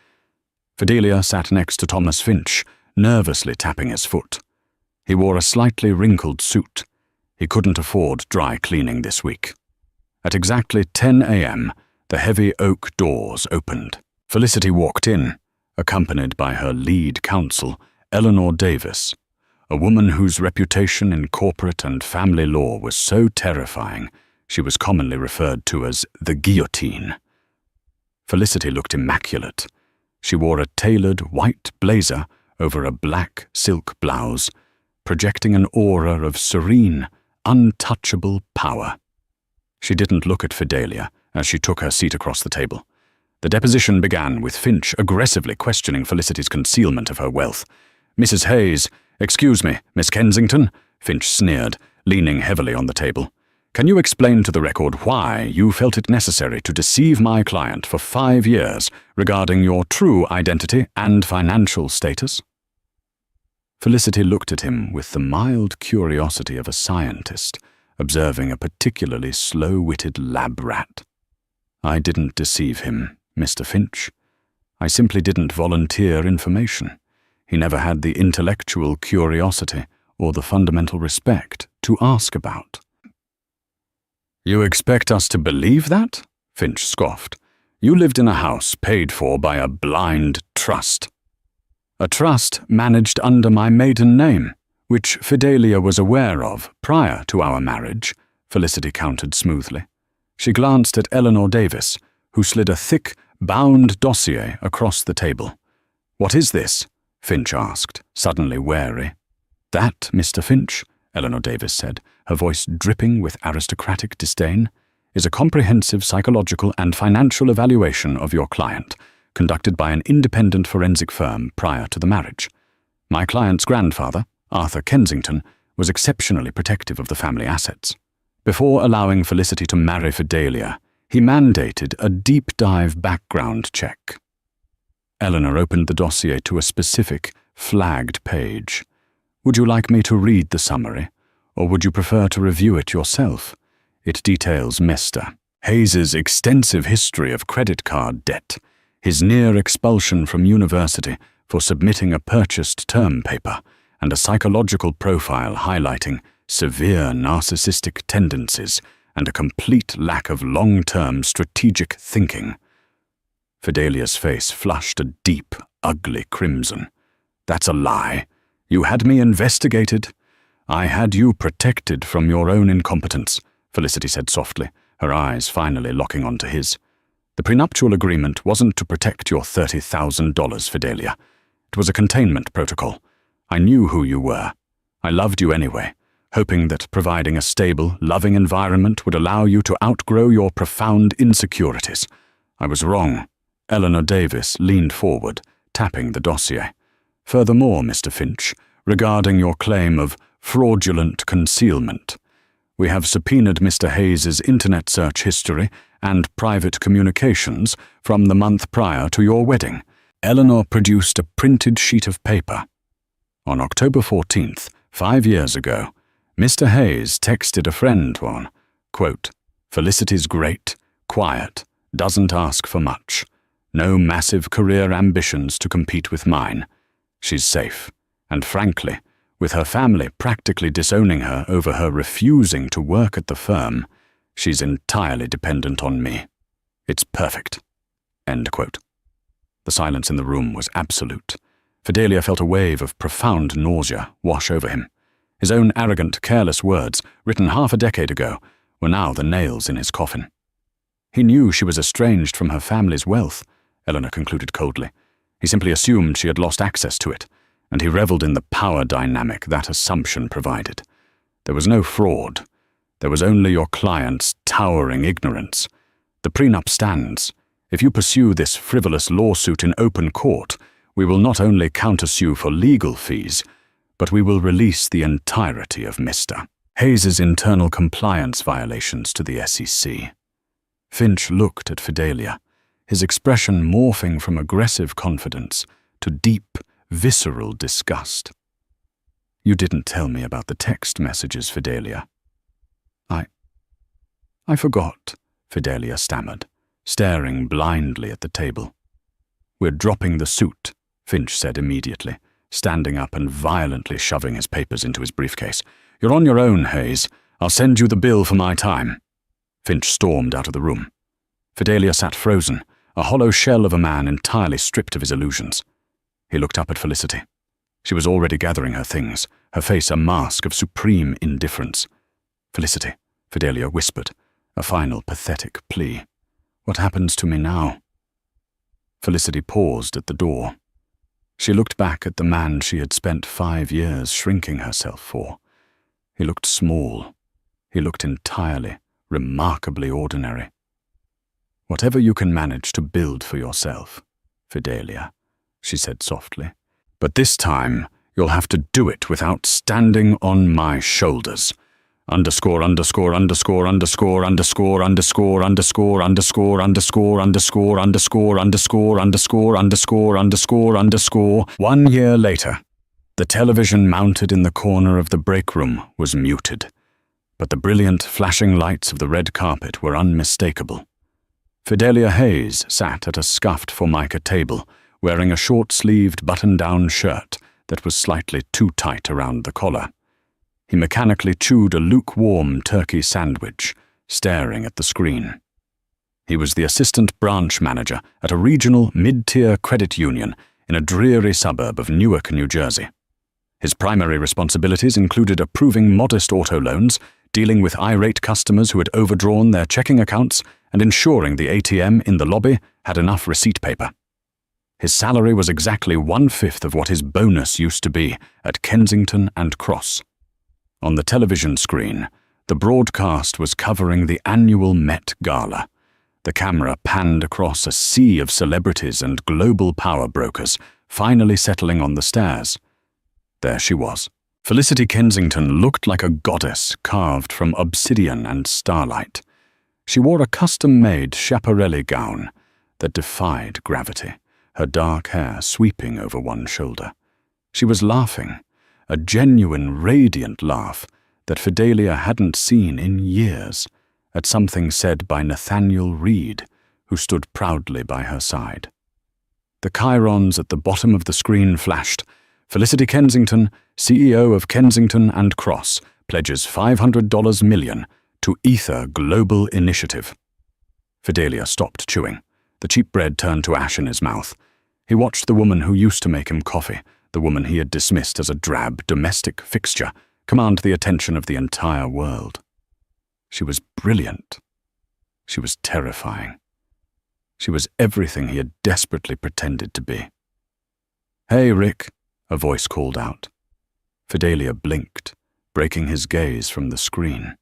Speaker 1: Fidelia sat next to Thomas Finch, nervously tapping his foot. He wore a slightly wrinkled suit. He couldn't afford dry cleaning this week. At exactly 10 a.m., the heavy oak doors opened. Felicity walked in, accompanied by her lead counsel, Eleanor Davis, a woman whose reputation in corporate and family law was so terrifying she was commonly referred to as the guillotine. Felicity looked immaculate. She wore a tailored white blazer over a black silk blouse, projecting an aura of serene, untouchable power. She didn't look at Fidelia as she took her seat across the table. The deposition began with Finch aggressively questioning Felicity's concealment of her wealth. "Mrs. Hayes, excuse me, Miss Kensington," Finch sneered, leaning heavily on the table. "Can you explain to the record why you felt it necessary to deceive my client for 5 years regarding your true identity and financial status?" Felicity looked at him with the mild curiosity of a scientist, observing a particularly slow-witted lab rat. "I didn't deceive him, Mr. Finch. I simply didn't volunteer information. He never had the intellectual curiosity or the fundamental respect to ask about." "You expect us to believe that?" Finch scoffed. "You lived in a house paid for by a blind trust." "A trust managed under my maiden name, which Fidelia was aware of prior to our marriage," Felicity countered smoothly. She glanced at Eleanor Davis, who slid a thick, bound dossier across the table. "What is this?" Finch asked, suddenly wary. "That, Mr. Finch," Eleanor Davis said, her voice dripping with aristocratic disdain, "is a comprehensive psychological and financial evaluation of your client, conducted by an independent forensic firm prior to the marriage. My client's grandfather, Arthur Kensington, was exceptionally protective of the family assets. Before allowing Felicity to marry Fidelia, he mandated a deep-dive background check." Eleanor opened the dossier to a specific, flagged page. "Would you like me to read the summary, or would you prefer to review it yourself? It details Mr. Hayes's extensive history of credit card debt, his near expulsion from university for submitting a purchased term paper, and a psychological profile highlighting severe narcissistic tendencies and a complete lack of long-term strategic thinking." Fidelia's face flushed a deep, ugly crimson. "That's a lie. You had me investigated. I had you protected from your own incompetence," Felicity said softly, her eyes finally locking onto his. "The prenuptial agreement wasn't to protect your $30,000, Fidelia. It was a containment protocol. I knew who you were. I loved you anyway, hoping that providing a stable, loving environment would allow you to outgrow your profound insecurities. I was wrong." Eleanor Davis leaned forward, tapping the dossier. "Furthermore, Mr. Finch, regarding your claim of fraudulent concealment, we have subpoenaed Mr. Hayes's internet search history and private communications from the month prior to your wedding." Eleanor produced a printed sheet of paper. "On October 14th, 5 years ago, Mr. Hayes texted a friend on, quote, 'Felicity's great, quiet, doesn't ask for much. No massive career ambitions to compete with mine. She's safe, and frankly, with her family practically disowning her over her refusing to work at the firm, she's entirely dependent on me. It's perfect.'" End quote. The silence in the room was absolute. Fidelia felt a wave of profound nausea wash over him. His own arrogant, careless words, written half a decade ago, were now the nails in his coffin. "He knew she was estranged from her family's wealth," Eleanor concluded coldly. "He simply assumed she had lost access to it, and he reveled in the power dynamic that assumption provided. There was no fraud. There was only your client's towering ignorance. The prenup stands. If you pursue this frivolous lawsuit in open court, We will not only countersue for legal fees, but we will release the entirety of Mr. Hayes's internal compliance violations to the SEC. Finch looked at Fidelia, his expression morphing from aggressive confidence to deep, visceral disgust. "You didn't tell me about the text messages, Fidelia." I forgot," Fidelia stammered, staring blindly at the table. "We're dropping the suit," Finch said immediately, standing up and violently shoving his papers into his briefcase. "You're on your own, Hayes. I'll send you the bill for my time." Finch stormed out of the room. Fidelia sat frozen, a hollow shell of a man entirely stripped of his illusions. He looked up at Felicity. She was already gathering her things, her face a mask of supreme indifference. "Felicity," Fidelia whispered, a final pathetic plea. "What happens to me now?" Felicity paused at the door. She looked back at the man she had spent 5 years shrinking herself for. He looked small. He looked entirely, remarkably ordinary. "Whatever you can manage to build for yourself, Fidelia," she said softly. "But this time, you'll have to do it without standing on my shoulders. Underscore, underscore, underscore, underscore, underscore, underscore, underscore, underscore, underscore, underscore, underscore, underscore, underscore, underscore, underscore, underscore. 1 year later, the television mounted in the corner of the break room was muted, but the brilliant flashing lights of the red carpet were unmistakable. Fidelia Hayes sat at a scuffed Formica table, wearing a short-sleeved button-down shirt that was slightly too tight around the collar. He mechanically chewed a lukewarm turkey sandwich, staring at the screen. He was the assistant branch manager at a regional mid-tier credit union in a dreary suburb of Newark, New Jersey. His primary responsibilities included approving modest auto loans, dealing with irate customers who had overdrawn their checking accounts, and ensuring the ATM in the lobby had enough receipt paper. His salary was exactly 1/5 of what his bonus used to be at Kensington and Cross. On the television screen, the broadcast was covering the annual Met Gala. The camera panned across a sea of celebrities and global power brokers, finally settling on the stairs. There she was. Felicity Kensington looked like a goddess carved from obsidian and starlight. She wore a custom-made Schiaparelli gown that defied gravity, her dark hair sweeping over one shoulder. She was laughing, a genuine, radiant laugh that Fidelia hadn't seen in years, at something said by Nathaniel Reed, who stood proudly by her side. The chyrons at the bottom of the screen flashed. Felicity Kensington, CEO of Kensington and Cross, pledges $500 million to Ether Global Initiative. Fidelia stopped chewing. The cheap bread turned to ash in his mouth. He watched the woman who used to make him coffee, the woman he had dismissed as a drab domestic fixture, command the attention of the entire world. She was brilliant. She was terrifying. She was everything he had desperately pretended to be. "Hey, Rick," a voice called out. Fidelia blinked, breaking his gaze from the screen.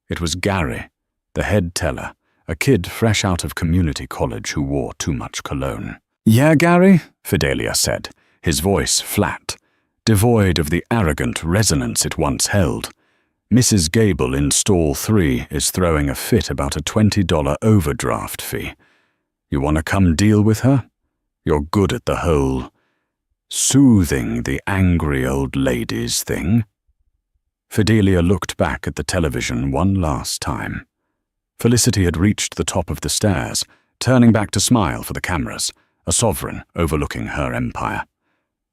Speaker 1: It was Gary, the head teller, a kid fresh out of community college who wore too much cologne. "Yeah, Gary?" Fidelia said, his voice flat, devoid of the arrogant resonance it once held. "Mrs. Gable in stall 3 is throwing a fit about a $20 overdraft fee. You want to come deal with her? You're good at the whole soothing the angry old ladies thing." Fidelia looked back at the television one last time. Felicity had reached the top of the stairs, turning back to smile for the cameras, a sovereign overlooking her empire.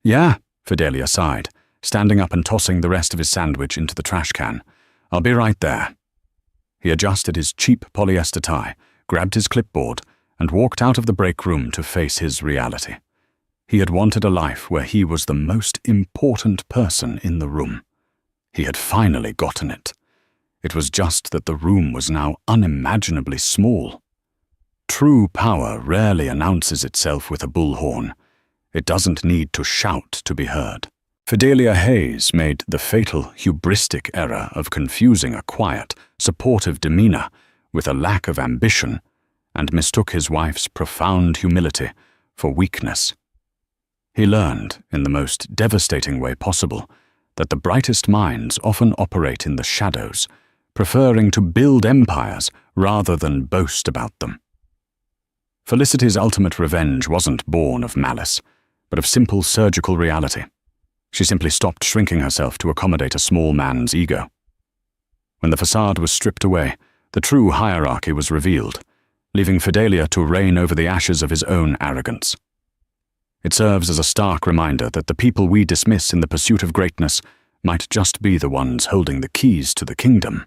Speaker 1: "Yeah," Fidelia sighed, standing up and tossing the rest of his sandwich into the trash can. "I'll be right there." He adjusted his cheap polyester tie, grabbed his clipboard, and walked out of the break room to face his reality. He had wanted a life where he was the most important person in the room. He had finally gotten it. It was just that the room was now unimaginably small. True power rarely announces itself with a bullhorn. It doesn't need to shout to be heard. Fidelia Hayes made the fatal hubristic error of confusing a quiet, supportive demeanor with a lack of ambition, and mistook his wife's profound humility for weakness. He learned, in the most devastating way possible, that the brightest minds often operate in the shadows, preferring to build empires rather than boast about them. Felicity's ultimate revenge wasn't born of malice, but of simple surgical reality. She simply stopped shrinking herself to accommodate a small man's ego. When the facade was stripped away, the true hierarchy was revealed, leaving Fidelia to reign over the ashes of his own arrogance. It serves as a stark reminder that the people we dismiss in the pursuit of greatness might just be the ones holding the keys to the kingdom.